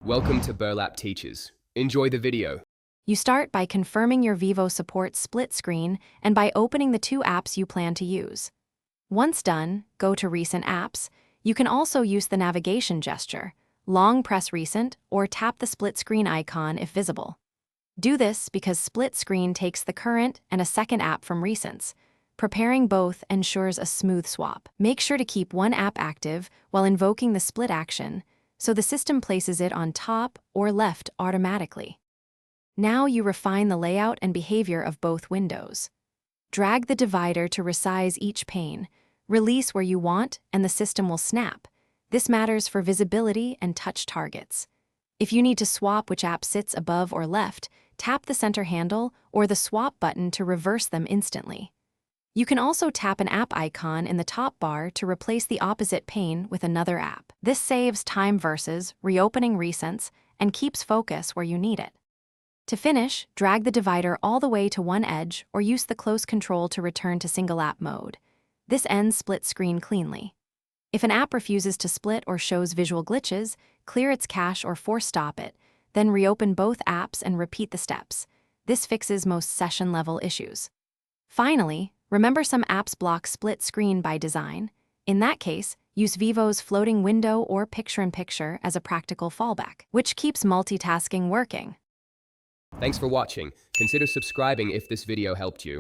Welcome to Burlap Teachers. Enjoy the video. You start by confirming your Vivo supports split screen and by opening the two apps you plan to use. Once done, go to Recent Apps. You can also use the navigation gesture, long press Recent, or tap the split screen icon if visible. Do this because split screen takes the current and a second app from Recents. Preparing both ensures a smooth swap. Make sure to keep one app active while invoking the split action, so the system places it on top or left automatically. Now you refine the layout and behavior of both windows. Drag the divider to resize each pane, release where you want, and the system will snap. This matters for visibility and touch targets. If you need to swap which app sits above or left, tap the center handle or the swap button to reverse them instantly. You can also tap an app icon in the top bar to replace the opposite pane with another app. This saves time versus reopening Recents and keeps focus where you need it. To finish, drag the divider all the way to one edge or use the close control to return to single app mode. This ends split screen cleanly. If an app refuses to split or shows visual glitches, clear its cache or force stop it, then reopen both apps and repeat the steps. This fixes most session-level issues. Finally, remember some apps block split screen by design. In that case, use Vivo's floating window or picture-in-picture as a practical fallback, which keeps multitasking working. Thanks for watching. Consider subscribing if this video helped you.